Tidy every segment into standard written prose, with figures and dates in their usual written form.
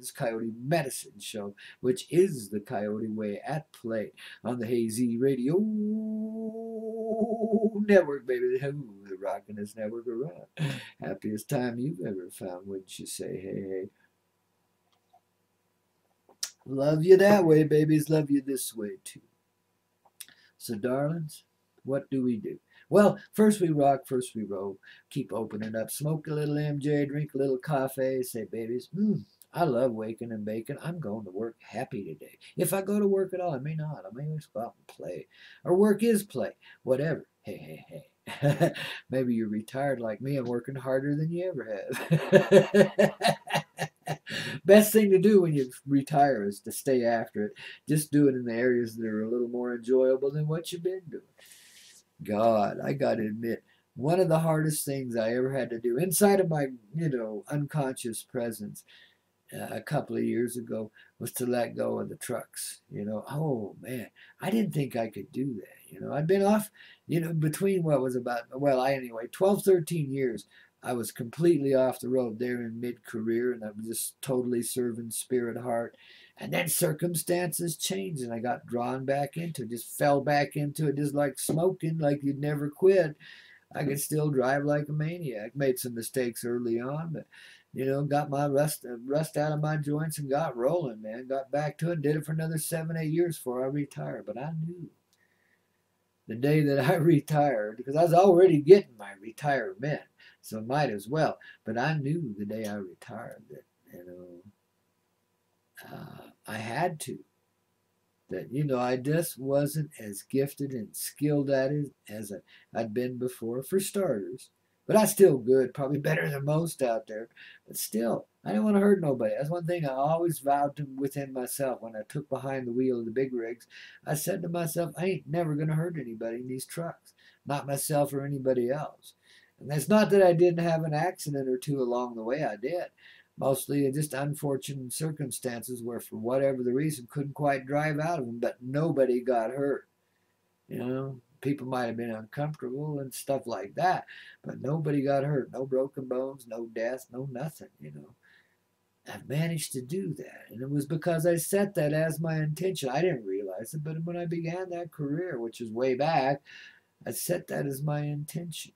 Darlin's Coyote Medicine Show, which is the Coyote Way at play on the Hazy Radio Network, baby. The rockin'est network around. Happiest time you've ever found, wouldn't you say? Hey, hey. Love you that way, babies. Love you this way, too. So, darlings, what do we do? Well, first we rock, first we roll. Keep opening up. Smoke a little MJ, drink a little coffee. Say, babies, I love waking and baking. I'm going to work happy today. If I go to work at all, I may not. I may just go out and play. Or work is play. Whatever. Hey, hey, hey. Maybe you're retired like me and working harder than you ever have. Best thing to do when you retire is to stay after it. Just do it in the areas that are a little more enjoyable than what you've been doing. God, I got to admit, one of the hardest things I ever had to do inside of my, unconscious presence a couple of years ago was to let go of the trucks. Oh man, I didn't think I could do that. I'd been off, between what was about, well, anyway, 12, 13 years. I was completely off the road there in mid-career, and I was just totally serving spirit heart. And then circumstances changed, and I got drawn back into it, just fell back into it, just like smoking, like you'd never quit. I could still drive like a maniac. Made some mistakes early on, but got my rust out of my joints and got rolling, man. Got back to it, did it for another 7, 8 years before I retired. But I knew the day that I retired, because I was already getting my retirement, so might as well. But I knew the day I retired that, I had to. That, I just wasn't as gifted and skilled at it as I'd been before, for starters. But I still good, probably better than most out there. But still, I didn't want to hurt nobody. That's one thing I always vowed to within myself when I took behind the wheel of the big rigs. I said to myself, I ain't never going to hurt anybody in these trucks, not myself or anybody else. And it's not that I didn't have an accident or two along the way. I did. Mostly just unfortunate circumstances where, for whatever the reason, couldn't quite drive out of them, but nobody got hurt. People might have been uncomfortable and stuff like that, but nobody got hurt. No broken bones, no death, no nothing. I've managed to do that, and it was because I set that as my intention. I didn't realize it, but when I began that career, which is way back, I set that as my intention.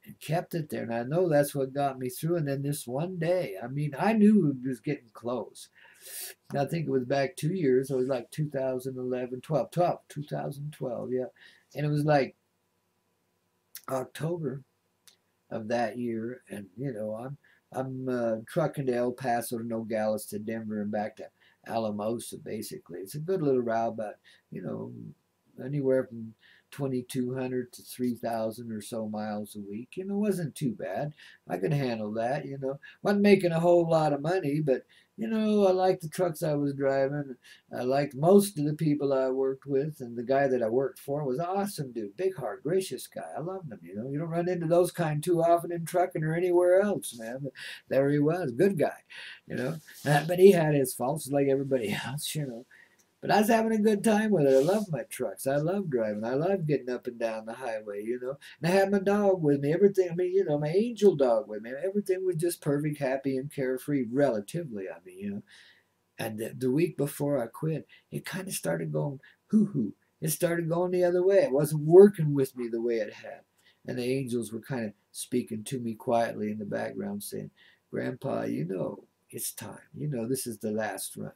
And kept it there. And I know that's what got me through. And then this one day, I knew it was getting close. I think it was back 2 years. It was like 2012, yeah. And it was like October of that year. And, I'm trucking to El Paso to Nogales to Denver and back to Alamosa, basically. It's a good little route, but, anywhere from 2,200 to 3,000 or so miles a week. It wasn't too bad. I could handle that. Wasn't making a whole lot of money, but I liked the trucks I was driving. I liked most of the people I worked with, and the guy that I worked for was an awesome dude, big heart, gracious guy. I loved him. You don't run into those kind too often in trucking or anywhere else, man. But there he was, good guy. But he had his faults like everybody else. But I was having a good time with it. I love my trucks. I love driving. I love getting up and down the highway, And I had my dog with me. Everything, my angel dog with me. Everything was just perfect, happy, and carefree, relatively, And the week before I quit, it kind of started going hoo-hoo. It started going the other way. It wasn't working with me the way it had. And the angels were kind of speaking to me quietly in the background saying, Grandpa, it's time. This is the last run.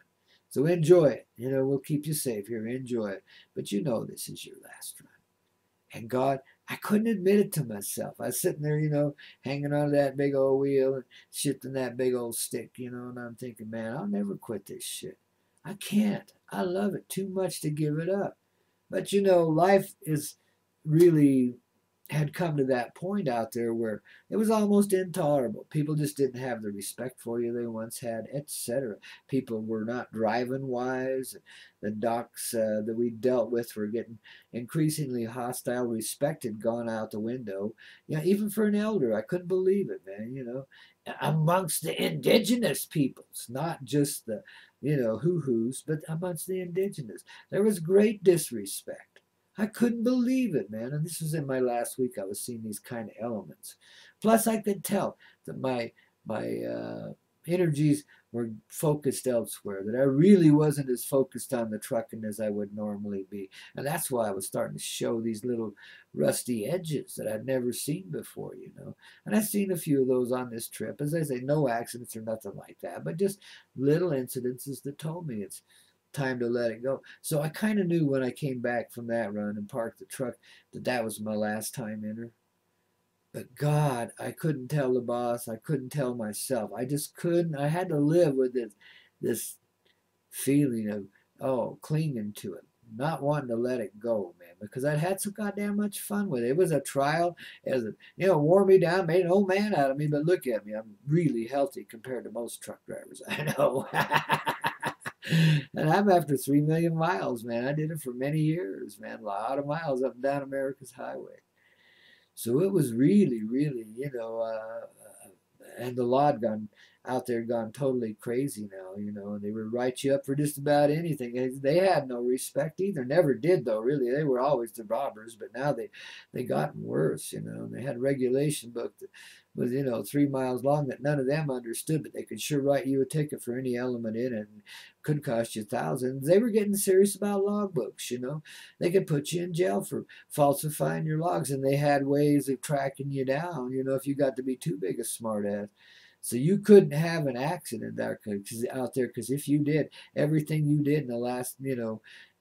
So enjoy it. We'll keep you safe here. Enjoy it. But this is your last run. And God, I couldn't admit it to myself. I was sitting there, hanging on that big old wheel and shifting that big old stick, and I'm thinking, man, I'll never quit this shit. I can't. I love it too much to give it up. But, life is really had come to that point out there where it was almost intolerable. People just didn't have the respect for you they once had, etc. People were not driving wise. The docs that we dealt with were getting increasingly hostile. Respect had gone out the window. Even for an elder, I couldn't believe it, man. Amongst the indigenous peoples, not just the, hoo-hoos, but amongst the indigenous, there was great disrespect. I couldn't believe it, man. And this was in my last week. I was seeing these kind of elements. Plus, I could tell that my energies were focused elsewhere, that I really wasn't as focused on the trucking as I would normally be. And that's why I was starting to show these little rusty edges that I'd never seen before, you know. And I've seen a few of those on this trip. As I say, no accidents or nothing like that, but just little incidences that told me it's time to let it go. So I kind of knew when I came back from that run and parked the truck that that was my last time in her. But God, I couldn't tell the boss. I couldn't tell myself. I just couldn't. I had to live with this feeling of, oh, clinging to it, not wanting to let it go, man, because I'd had so goddamn much fun with it. It was a trial. As a, wore me down, made an old man out of me. But look at me, I'm really healthy compared to most truck drivers I know. And I'm after 3 million miles, man. I did it for many years, man. A lot of miles up and down America's highway. So it was really, really, and the law had gone out there, gone totally crazy now, and they would write you up for just about anything. They had no respect either, never did though, really. They were always the robbers, but now they gotten worse, and they had a regulation book that was, 3 miles long that none of them understood, but they could sure write you a ticket for any element in it and could cost you thousands. They were getting serious about logbooks, They could put you in jail for falsifying your logs, and they had ways of tracking you down, if you got to be too big a smartass. So you couldn't have an accident out there, because if you did, everything you did in the last,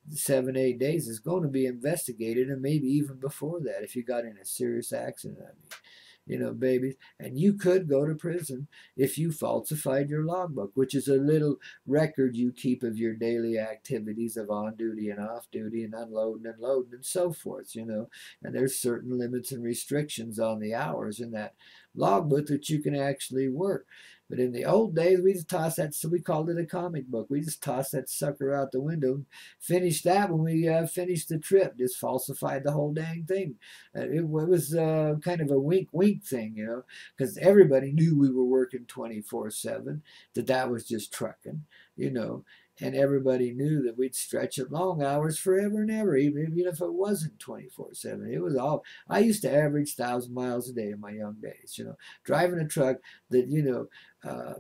7, 8 days is going to be investigated, and maybe even before that if you got in a serious accident. I mean, babies. And you could go to prison if you falsified your logbook, which is a little record you keep of your daily activities of on duty and off duty and unloading and loading and so forth, And there's certain limits and restrictions on the hours in that logbook that you can actually work. But in the old days, we just tossed that, so we called it a comic book. We just tossed that sucker out the window, finished that when we finished the trip, just falsified the whole dang thing. It was kind of a wink thing, because everybody knew we were working 24/7, that was just trucking, and everybody knew that we'd stretch at long hours forever and ever, even if it wasn't 24/7. It was all, I used to average 1,000 miles a day in my young days, driving a truck that,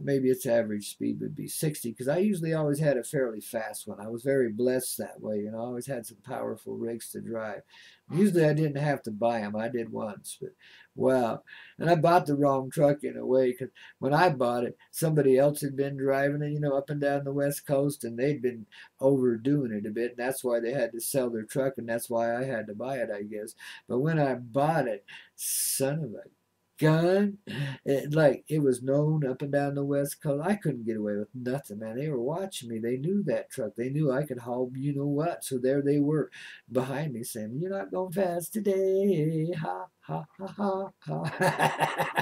maybe its average speed would be 60, because I usually always had a fairly fast one. I was very blessed that way, I always had some powerful rigs to drive. Usually I didn't have to buy them. I did once, but wow. And I bought the wrong truck in a way, because when I bought it, somebody else had been driving it, up and down the West Coast, and they'd been overdoing it a bit, and that's why they had to sell their truck, and that's why I had to buy it, I guess. But when I bought it, son of a gun, it was known up and down the West Coast. I couldn't get away with nothing, man. They were watching me. They knew that truck. They knew I could haul what. So there they were behind me saying, "You're not going fast today. Ha, ha, ha, ha, ha."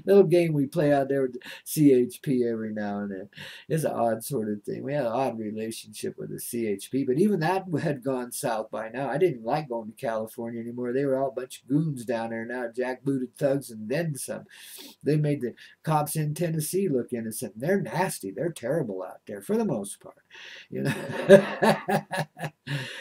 Little game we play out there with CHP every now and then. It's an odd sort of thing. We had an odd relationship with the CHP, but even that had gone south by now. I didn't like going to California anymore. They were all a bunch of goons down there now, jackbooted thugs and then some. They made the cops in Tennessee look innocent. They're nasty. They're terrible out there for the most part.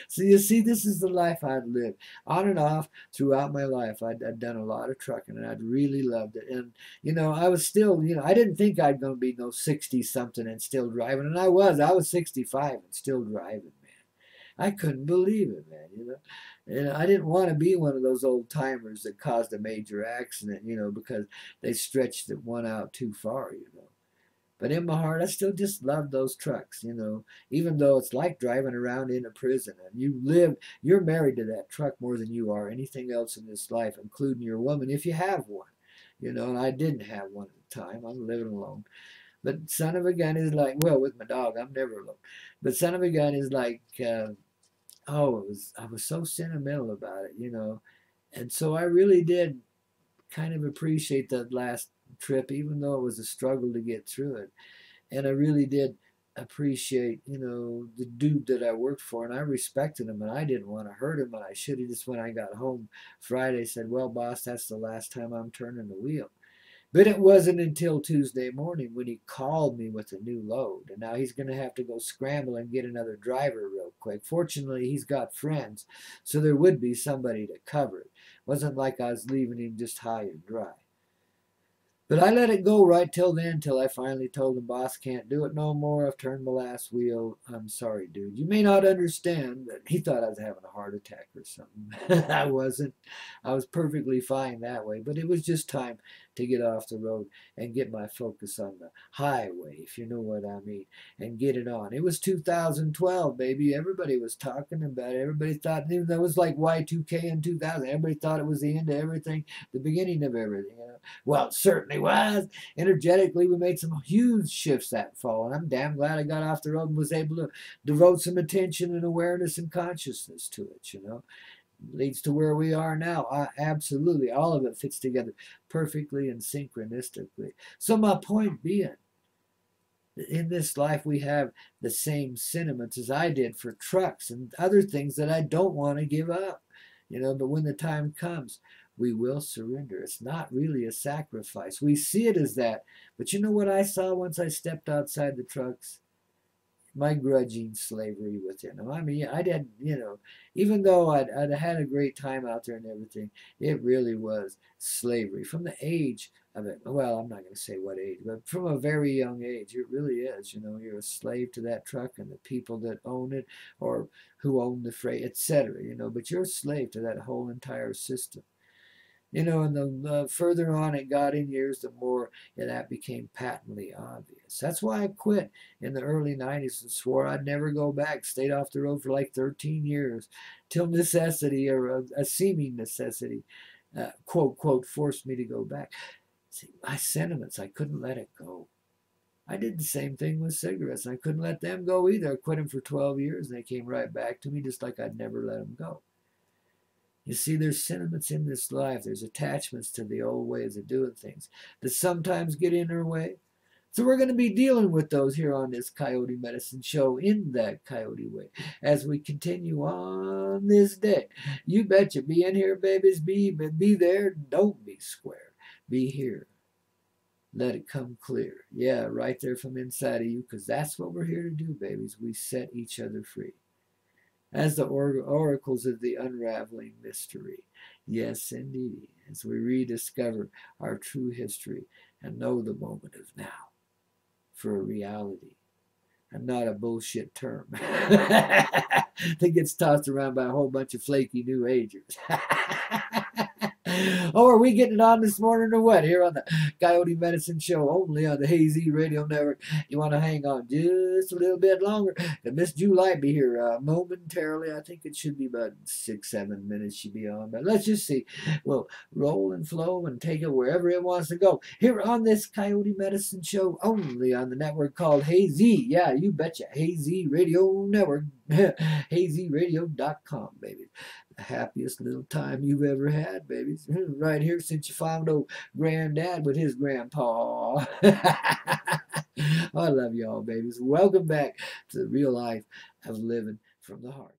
So you see, this is the life I'd lived on and off throughout my life. I'd done a lot of trucking, and I'd really loved it. And I was still, I didn't think I'd gonna be no 60 something and still driving, and I was 65 and still driving, man. I couldn't believe it, man. And I didn't want to be one of those old timers that caused a major accident, because they stretched the one out too far. But in my heart, I still just love those trucks, even though it's like driving around in a prison, and you're married to that truck more than you are anything else in this life, including your woman, if you have one, and I didn't have one at the time. I'm living alone. But son of a gun is like, well, with my dog, I'm never alone. But son of a gun is like, I was so sentimental about it, and so I really did kind of appreciate that last trip, even though it was a struggle to get through it. And I really did appreciate, the dude that I worked for, and I respected him, and I didn't want to hurt him, and I should have just, when I got home Friday, said, "Well, boss, that's the last time I'm turning the wheel." But it wasn't until Tuesday morning when he called me with a new load, and now he's going to have to go scramble and get another driver real quick. Fortunately, he's got friends, so there would be somebody to cover it. It wasn't like I was leaving him just high and dry. But I let it go right till then, till I finally told him, boss, can't do it no more. I've turned my last wheel. I'm sorry, dude. You may not understand, but he thought I was having a heart attack or something. I wasn't. I was perfectly fine that way. But it was just time to get off the road and get my focus on the highway, if you know what I mean, and get it on. It was 2012, baby. Everybody was talking about it. Everybody thought that was like Y2K in 2000. Everybody thought it was the end of everything, the beginning of everything. Well, it certainly was. Energetically, we made some huge shifts that fall, and I'm damn glad I got off the road and was able to devote some attention and awareness and consciousness to it. Leads to where we are now. Absolutely, all of it fits together perfectly and synchronistically. So my point being, in this life we have the same sentiments as I did for trucks and other things that I don't want to give up. But when the time comes, we will surrender. It's not really a sacrifice. We see it as that. But you know what I saw once I stepped outside the trucks? My grudging slavery within them. I mean, I didn't, even though I'd had a great time out there and everything, it really was slavery from the age of it. Well, I'm not going to say what age, but from a very young age, it really is. You're a slave to that truck and the people that own it or who own the freight, etc. But you're a slave to that whole entire system. And the further on it got in years, the more that became patently obvious. That's why I quit in the early 90s and swore I'd never go back. Stayed off the road for like 13 years till necessity or a seeming necessity, quote, quote, forced me to go back. See, my sentiments, I couldn't let it go. I did the same thing with cigarettes. And I couldn't let them go either. I quit them for 12 years and they came right back to me just like I'd never let them go. You see, there's sentiments in this life. There's attachments to the old ways of doing things that sometimes get in our way. So we're going to be dealing with those here on this Coyote Medicine Show in that Coyote way as we continue on this day. You betcha. Be in here, babies. Be there. Don't be square. Be here. Let it come clear. Yeah, right there from inside of you, because that's what we're here to do, babies. We set each other free as the oracles of the unraveling mystery. Yes, indeed, as we rediscover our true history and know the moment of now for a reality and not a bullshit term that gets tossed around by a whole bunch of flaky new agers. Oh, are we getting it on this morning or what? Here on the Coyote Medicine Show, only on the Hazy Radio Network. You want to hang on just a little bit longer? Miss July be here momentarily. I think it should be about 6-7 minutes she'll be on. But let's just see. We'll roll and flow and take it wherever it wants to go. Here on this Coyote Medicine Show, only on the network called Hazy. Yeah, you betcha. Hazy Radio Network. HazyRadio.com, baby. The happiest little time you've ever had, babies. Right here since you found old granddad with his grandpa. I love y'all, babies. Welcome back to the real life of living from the heart.